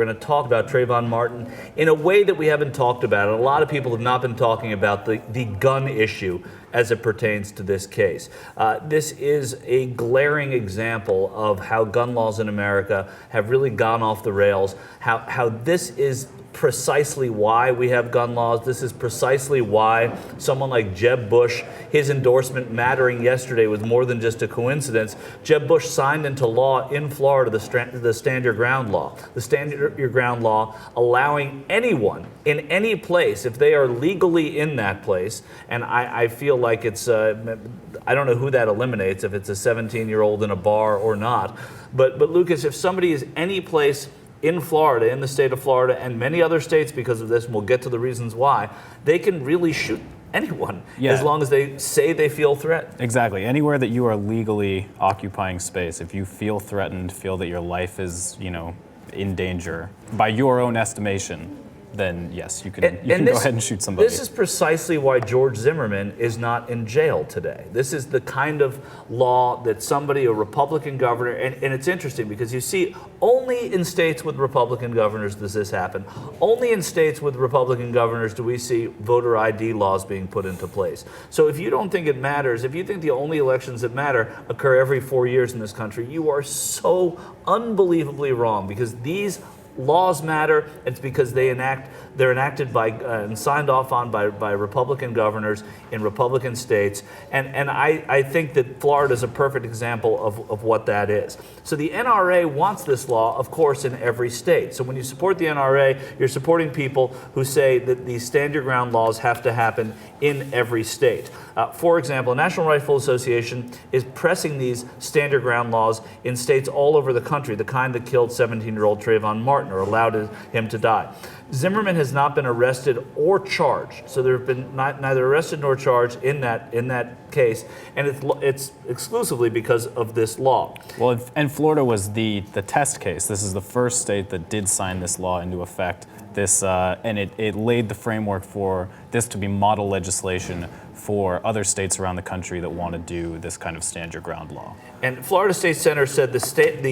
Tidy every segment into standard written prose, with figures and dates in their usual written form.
We're going to talk about Trayvon Martin in a way that we haven't talked about it. A lot of people have not been talking about the gun issue as it pertains to this case. This is a glaring example of how gun laws in America have really gone off the rails, how this is precisely why we have gun laws. This is precisely why someone like Jeb Bush, his endorsement mattering yesterday was more than just a coincidence. Jeb Bush signed into law in Florida the Stand Your Ground law. The Stand Your Ground law allowing anyone in any place, if they are legally in that place, and I feel like it's, I don't know who that eliminates, if it's a 17-year-old in a bar or not, but Lucas, if somebody is any place in Florida, in the state of Florida, and many other states because of this, and we'll get to the reasons why, they can really shoot anyone as long as they say they feel threatened. Exactly. Anywhere that you are legally occupying space, if you feel threatened, feel that your life is, in danger, by your own estimation, then yes, you can go ahead and shoot somebody. This is precisely why George Zimmerman is not in jail today. This is the kind of law that somebody, a Republican governor, and it's interesting because you see only in states with Republican governors does this happen. Only in states with Republican governors do we see voter ID laws being put into place. So if you don't think it matters, if you think the only elections that matter occur every 4 years in this country, you are so unbelievably wrong, because these laws matter. It's because they're enacted by and signed off on by Republican governors in Republican states, and I think that Florida is a perfect example of what that is. So the NRA wants this law, of course, in every state. So when you support the NRA, you're supporting people who say that these Stand Your Ground laws have to happen in every state. For example, the National Rifle Association is pressing these Stand Your Ground laws in states all over the country, the kind that killed 17-year-old Trayvon Martin or allowed him to die. Zimmerman has not been arrested or charged, so there have been neither arrested nor charged in that case, and it's exclusively because of this law. Well, and Florida was the test case. This is the first state that did sign this law into effect. This and it laid the framework for this to be model legislation for other states around the country that want to do this kind of Stand Your Ground law. And Florida State Senator said the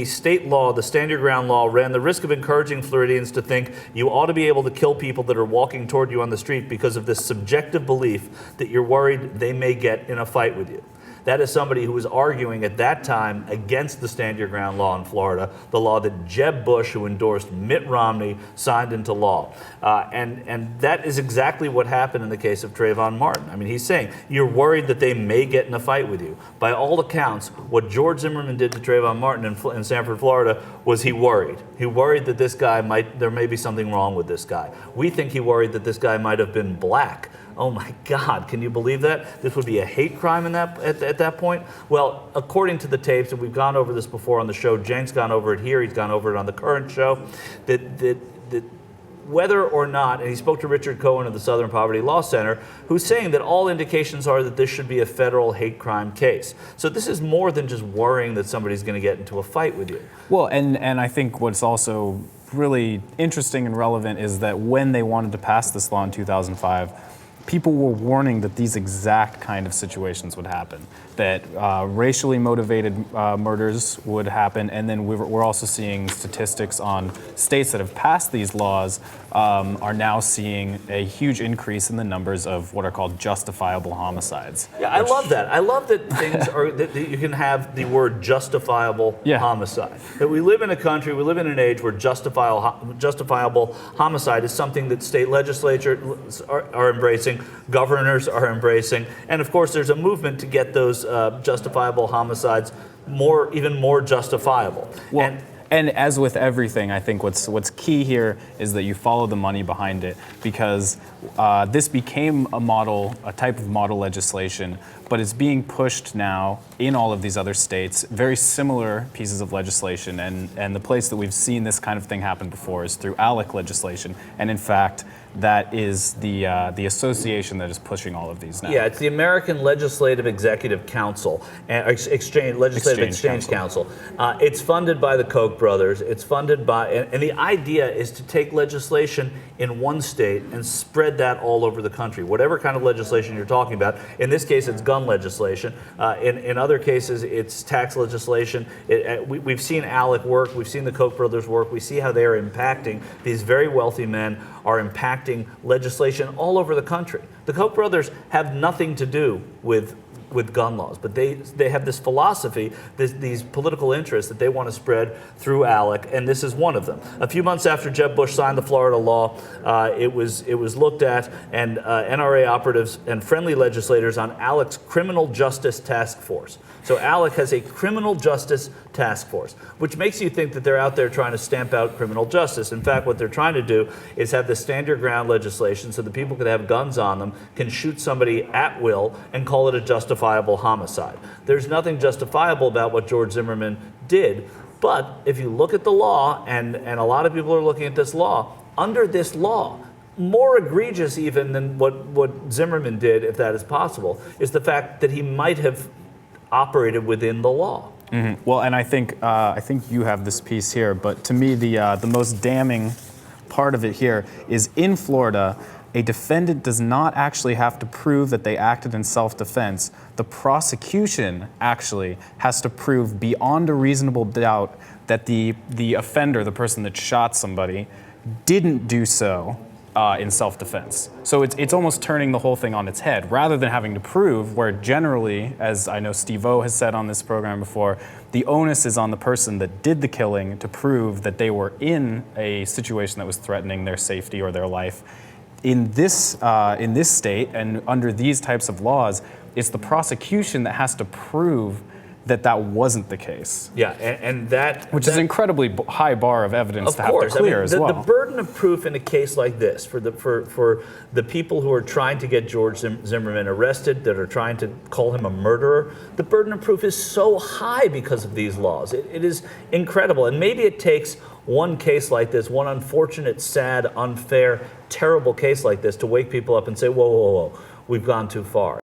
state law, the Stand Your Ground law, ran the risk of encouraging Floridians to think you ought to be able to kill people that are walking toward you on the street because of this subjective belief that you're worried they may get in a fight with you. That is somebody who was arguing at that time against the Stand Your Ground law in Florida, the law that Jeb Bush, who endorsed Mitt Romney, signed into law. And that is exactly what happened in the case of Trayvon Martin. I mean, he's saying, you're worried that they may get in a fight with you. By all accounts, what George Zimmerman did to Trayvon Martin in Sanford, Florida, was he worried. He worried that this guy there may be something wrong with this guy. We think he worried that this guy might have been black. Oh my God, can you believe that? This would be a hate crime at that point? Well, according to the tapes, and we've gone over this before on the show, Cenk's gone over it here, he's gone over it on the current show, that whether or not, and he spoke to Richard Cohen of the Southern Poverty Law Center, who's saying that all indications are that this should be a federal hate crime case. So this is more than just worrying that somebody's going to get into a fight with you. Well, and I think what's also really interesting and relevant is that when they wanted to pass this law in 2005, people were warning that these exact kind of situations would happen, that racially motivated murders would happen, and then we're also seeing statistics on states that have passed these laws are now seeing a huge increase in the numbers of what are called justifiable homicides. Yeah, I love that. I love that things are that you can have the word justifiable homicide. That we live in a country, we live in an age where justifiable homicide is something that state legislatures are embracing, governors are embracing, and of course there's a movement to get those justifiable homicides even more justifiable. Well, and as with everything, I think what's key here is that you follow the money behind it, because this became a type of model legislation, but it's being pushed now in all of these other states, very similar pieces of legislation, and the place that we've seen this kind of thing happen before is through ALEC legislation, and in fact, that is the association that is pushing all of these now. Yeah, it's the American Legislative Executive Council, Legislative Exchange Council. It's funded by the Koch brothers. It's funded by, and the idea is to take legislation in one state and spread that all over the country. Whatever kind of legislation you're talking about. In this case, it's gun gun legislation. In other cases, it's tax legislation. We've seen ALEC work. We've seen the Koch brothers work. We see how they are impacting, these very wealthy men are impacting legislation all over the country. The Koch brothers have nothing to do with gun laws, but they have this philosophy, these political interests that they want to spread through ALEC, and this is one of them. A few months after Jeb Bush signed the Florida law, it was looked at, and NRA operatives and friendly legislators on ALEC's Criminal Justice Task Force. So ALEC has a Criminal Justice Task Force, which makes you think that they're out there trying to stamp out criminal justice. In fact, what they're trying to do is have the stand your ground legislation so that people could have guns on them, can shoot somebody at will, and call it a justifiable homicide. There's nothing justifiable about what George Zimmerman did, but if you look at the law, and a lot of people are looking at this law, under this law, more egregious even than what Zimmerman did, if that is possible, is the fact that he might have operated within the law. Mm-hmm. Well, and I think you have this piece here, but to me the most damning part of it here is in Florida, a defendant does not actually have to prove that they acted in self-defense. The prosecution actually has to prove beyond a reasonable doubt that the offender, the person that shot somebody, didn't do so in self-defense. So it's almost turning the whole thing on its head, rather than having to prove, where generally, as I know Steve-O has said on this program before, the onus is on the person that did the killing to prove that they were in a situation that was threatening their safety or their life. In this state and under these types of laws, it's the prosecution that has to prove that wasn't the case. Yeah, and that... Which is an incredibly high bar of evidence to have to clear as well. The burden of proof in a case like this, for the people who are trying to get George Zimmerman arrested, that are trying to call him a murderer, the burden of proof is so high because of these laws. It is incredible. And maybe it takes one case like this, one unfortunate, sad, unfair, terrible case like this, to wake people up and say, whoa, whoa, whoa, we've gone too far.